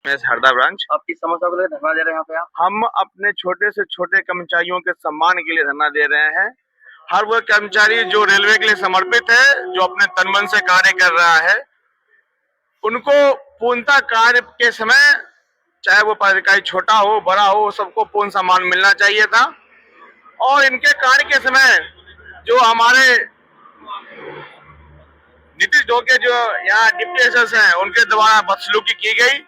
Harda branch. आप किस समस्या को लेकर धरना दे रहे हैं यहाँ पे आप? हम अपने छोटे से छोटे कर्मचारियों के सम्मान के लिए धरना दे रहे हैं। हर वो कर्मचारी जो रेलवे के लिए समर्पित है, जो अपने तन मन से कार्य कर रहा है, उनको पूर्णतः कार्य के समय, चाहे वो पदाधिकारी छोटा हो बड़ा हो, सबको पूर्ण सम्मान मिलना चाहिए था। और इनके कार्य के समय जो हमारे नीतीश ढोके जो यहाँ डिप्टी एसएस हैं, उनके द्वारा बदसलूकी की गई,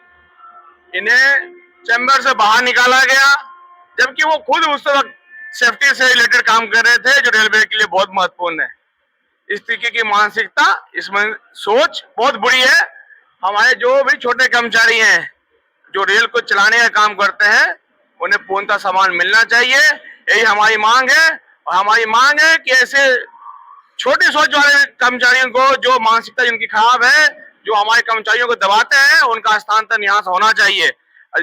इन्हें चैम्बर से बाहर निकाला गया, जबकि वो खुद उस वक्त सेफ्टी से रिलेटेड काम कर रहे थे, जो रेलवे के लिए बहुत महत्वपूर्ण है। इस तरीके की मानसिकता, इसमें सोच बहुत बुरी है। हमारे जो भी छोटे कर्मचारी हैं, जो रेल को चलाने का काम करते हैं, उन्हें पूर्णतः सम्मान मिलना चाहिए। यही हमारी मांग है। और हमारी मांग है कि ऐसे छोटी सोच वाले कर्मचारियों को, जो मानसिकता जिनकी खराब है, जो हमारे कर्मचारियों को दबाते हैं, उनका स्थानांतरण यहाँ से होना चाहिए।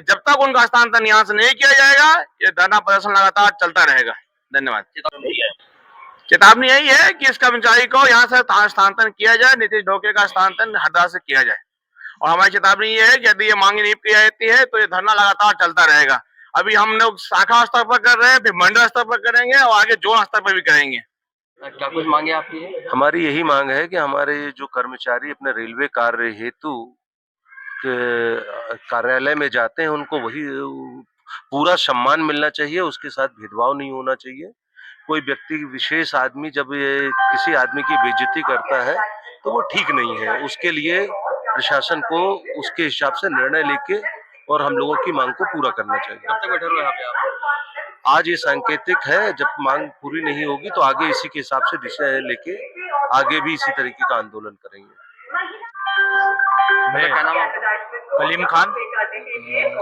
जब तक उनका स्थानांतरण यहाँ से नहीं किया जाएगा, ये धरना प्रदर्शन लगातार चलता रहेगा। धन्यवाद। चेतावनी यही है कि इस कर्मचारी को यहाँ से स्थानांतरण किया जाए, नीतीश ढोके का स्थानांतरण हरदा से किया जाए। और हमारी चेतावनी ये है कि यदि ये मांग नहीं की जाती है, तो ये धरना लगातार चलता रहेगा। अभी हम लोग शाखा स्तर पर कर रहे हैं, फिर मंडल स्तर पर करेंगे और आगे जोन स्तर पर भी करेंगे। क्या कुछ मांगे आपकी? हमारी यही मांग है कि हमारे जो कर्मचारी अपने रेलवे कार्य हेतु कार्यालय में जाते हैं, उनको वही पूरा सम्मान मिलना चाहिए, उसके साथ भेदभाव नहीं होना चाहिए। कोई व्यक्ति विशेष आदमी जब ये किसी आदमी की बेइज्जती करता है, तो वो ठीक नहीं है। उसके लिए प्रशासन को उसके हिसाब से निर्णय लेके और हम लोगों की मांग को पूरा करना चाहिए। कब तक बैठे हुए यहाँ पे आप? आज ये सांकेतिक है, जब मांग पूरी नहीं होगी तो आगे इसी के हिसाब से दिशा लेके आगे भी इसी तरीके का आंदोलन करेंगे। मैं क्या नाम है आपका? कलीम खान,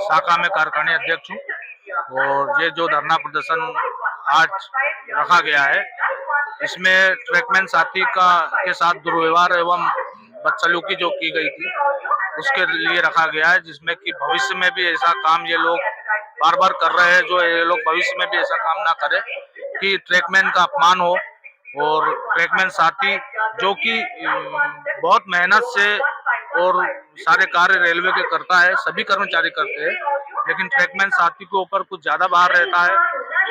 शाखा में कारखाने अध्यक्ष हूँ। और ये जो धरना प्रदर्शन आज रखा गया है, इसमें ट्रैकमैन साथी के साथ दुर्व्यवहार एवं बदसलूकी जो की गई थी, उसके लिए रखा गया है, जिसमें कि भविष्य में भी ऐसा काम ये लोग बार बार कर रहे हैं, जो ये लोग भविष्य में भी ऐसा काम ना करें कि ट्रैकमैन का अपमान हो। और ट्रैकमैन साथी जो कि बहुत मेहनत से और सारे कार्य रेलवे के करता है, सभी कर्मचारी करते हैं, लेकिन ट्रैकमैन साथी के ऊपर कुछ ज्यादा भार रहता है।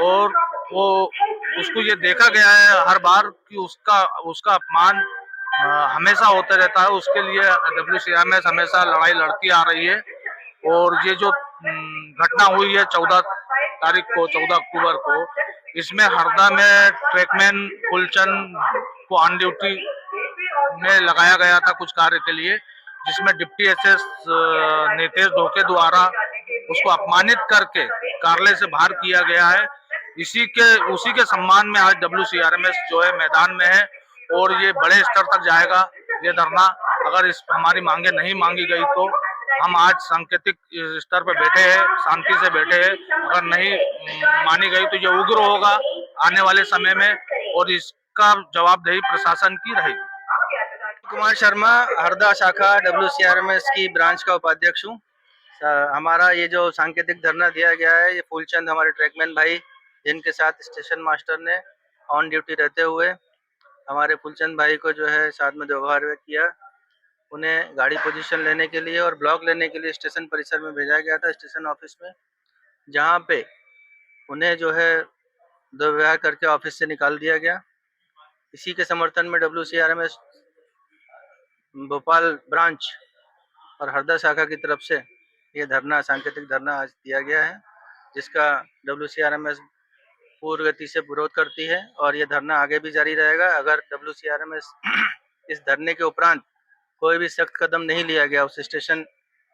और वो उसको ये देखा गया है हर बार कि उसका अपमान हमेशा होता रहता है। उसके लिए WCRMS हमेशा लड़ाई लड़ती आ रही है। और ये जो घटना हुई है 14 अक्टूबर को, इसमें हरदा में ट्रैकमैन फुलचंद को ऑन ड्यूटी में लगाया गया था कुछ कार्य के लिए, जिसमें डिप्टी एसएस नीतीश ढोके द्वारा उसको अपमानित करके कार्यालय से बाहर किया गया है। उसी के सम्मान में आज WCRMS जो है मैदान में है और ये बड़े स्तर तक जाएगा ये धरना। अगर इस हमारी मांगे नहीं मांगी गई तो हम आज सांकेतिक स्तर पर बैठे हैं, शांति से बैठे हैं। अगर नहीं मानी गई तो ये उग्र होगा आने वाले समय में, और इसका जवाबदेही प्रशासन की रहेगी। कुमार शर्मा, हरदा शाखा WCRMS की ब्रांच का उपाध्यक्ष हूँ। हमारा ये जो सांकेतिक धरना दिया गया है, ये फूलचंद हमारे ट्रैकमैन भाई, जिनके साथ स्टेशन मास्टर ने ऑन ड्यूटी रहते हुए हमारे फूलचंद भाई को जो है साथ में व्यवहार किया, उन्हें गाड़ी पोजीशन लेने के लिए और ब्लॉक लेने के लिए स्टेशन परिसर में भेजा गया था, स्टेशन ऑफिस में, जहाँ पे उन्हें जो है दुर्व्यवहार करके ऑफिस से निकाल दिया गया। इसी के समर्थन में WCRMS भोपाल ब्रांच और हरदा शाखा की तरफ से ये धरना, सांकेतिक धरना आज दिया गया है, जिसका WCRMS पूर्ण गति से विरोध करती है और ये धरना आगे भी जारी रहेगा। अगर WCRMS इस धरने के उपरांत कोई भी सख्त कदम नहीं लिया गया उस स्टेशन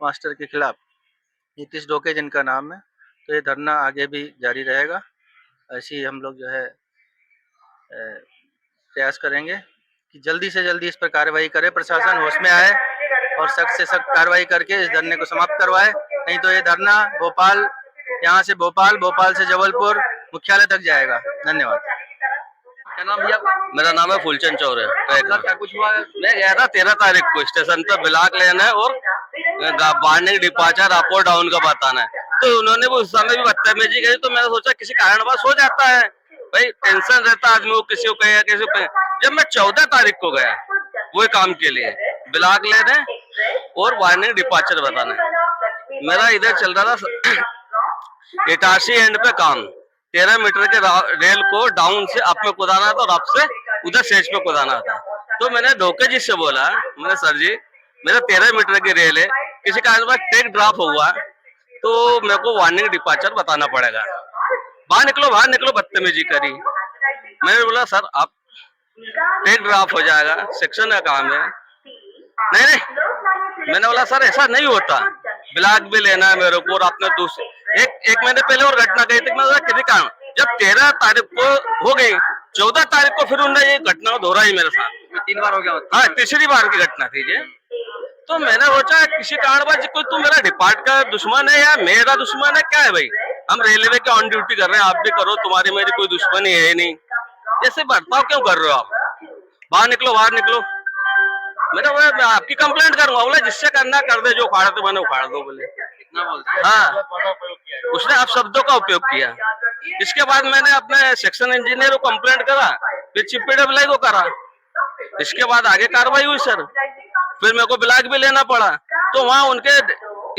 मास्टर के खिलाफ, नीतीश ढोके जिनका नाम है, तो ये धरना आगे भी जारी रहेगा। ऐसी हम लोग जो है प्रयास करेंगे कि जल्दी से जल्दी इस पर कार्रवाई करे, प्रशासन होश में आए और सख्त से सख्त कार्रवाई करके इस धरने को समाप्त करवाए। नहीं तो ये धरना भोपाल, यहाँ से भोपाल से जबलपुर मुख्यालय तक जाएगा। धन्यवाद। क्या नाम भैया? मेरा नाम है फुलचंद चौरे। क्या कुछ हुआ? मैं गया था 13 तारीख को स्टेशन पे ब्लॉक लेना है और वार्निंग डिपार्चर अप और डाउन का बताना है, तो उन्होंने भी उस समय भी बदतमीजी करी। तो मैंने सोचा किसी कारणवश हो जाता है भाई, टेंशन रहता है आदमी को, किसी को कहे किसी को। जब मैं 14 तारीख को गया वो काम के लिए ब्लॉक लेने और वार्निंग डिपार्चर बताना है, मेरा इधर चल रहा था इटारसी एंड पे काम, 13 मीटर के रेल को डाउन से अप में कुदाना था और अप से उधर सेज पे कुदाना था। तो मैंने धोखे जी से बोला, मैंने सर जी मेरा 13 मीटर की रेल है, किसी कारण ट्रैक ड्रॉप हुआ तो मेरे को वार्निंग डिपार्चर बताना पड़ेगा, बाहर निकलो, बदतमीजी करी। मैंने बोला सर आप ट्रैक ड्रॉप हो जाएगा, सेक्शन का काम है। नहीं, मैंने बोला सर ऐसा नहीं होता, ब्लॉक भी लेना है मेरे को। और आपने दूसरे एक महीने पहले और घटना गई थी, मैं किसी कारण जब 13 तारीख को हो गई, 14 तारीख को फिर उन्होंने ये घटना दोहराई मेरे साथ, 3 बार हो गया। हाँ तीसरी बार की घटना थी ये। तो मैंने सोचा किसी कारणवश कोई तू मेरा डिपार्ट का दुश्मन है या मेरा दुश्मन है, क्या है भाई, हम रेलवे के ऑन ड्यूटी कर रहे हैं, आप भी करो, तुम्हारी मेरी कोई दुश्मनी है नहीं, ऐसे बर्ताव क्यों कर रहे हो आप, बाहर निकलो। मेरा बोला मैं आपकी कंप्लेंट करूंगा। बोला जिससे करना कर दे, जो उखाड़ा तो मैंने उखाड़ दो, बोले इतना बोलते। हाँ, उसने आप शब्दों का उपयोग किया। इसके बाद मैंने अपने सेक्शन इंजीनियर को कंप्लेंट करा, फिर चीफ पीडब्ल्यूडी को करा, इसके बाद आगे कार्रवाई हुई सर। फिर मेरे को ब्लॉक भी लेना पड़ा। तो वहाँ उनके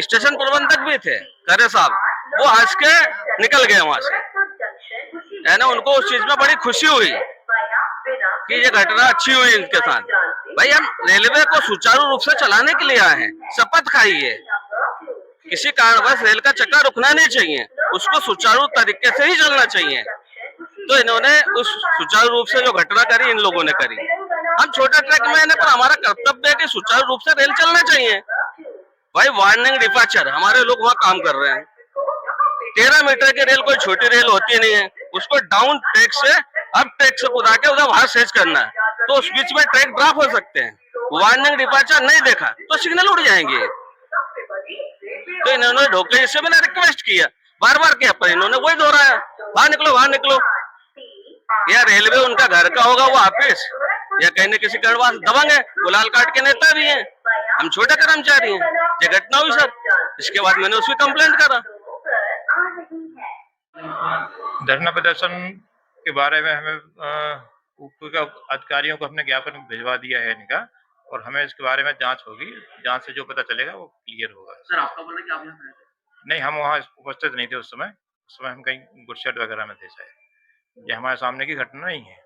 स्टेशन प्रबंधक भी थे खरे साहब, वो हंस के निकल गए वहां से, है ना। उनको उस चीज में बड़ी खुशी हुई कि ये घटना अच्छी हुई इनके साथ। भाई हम रेलवे को सुचारू रूप से चलाने के लिए आए हैं, शपथ खाई है, किसी कारणवश रेल का चक्का रुकना नहीं चाहिए, उसको सुचारू तरीके से ही चलना चाहिए। तो इन्होंने उस सुचारू रूप से जो घटना करी इन लोगों ने करी। हम छोटे ट्रैक में पर हमारा कर्तव्य है कि सुचारू रूप से रेल चलना चाहिए। भाई वार्निंग डिपार्चर, हमारे लोग वहाँ काम कर रहे हैं, 13 मीटर की रेल कोई छोटी रेल होती नहीं है, उसको डाउन ट्रैक से अप ट्रैक से कुदा के उधर बाहर सेज करना है, तो उस बीच में ट्रैक ड्रॉप हो सकते हैं। वार्निंग डिपार्चर नहीं देखा तो सिग्नल उड़ जाएंगे। तो इन्होंने ढोके से मैंने रिक्वेस्ट किया, बार किया, पर इन्होंने वही दोहराया, बाहर निकलो। या रेलवे उनका घर का होगा वो ऑफिस, या कहीं न किसी कारण दबंग है, वो लाल कार्ड के नेता भी हैं, हम छोटे कर्मचारी हैं। ये घटना हुई सर, इसके बाद मैंने उसकी कंप्लेंट करा। धरना प्रदर्शन के बारे में हमें ऊपर अधिकारियों को हमने ज्ञापन भिजवा दिया है इनका, और हमें इसके बारे में जांच होगी, जांच से जो पता चलेगा वो क्लियर होगा। सर आपका बोला कि आप यहाँ खड़े थे? नहीं, हम वहाँ उपस्थित नहीं थे उस समय हम कहीं गुडशेड वगैरह में थे शायद। ये हमारे सामने की घटना नहीं है।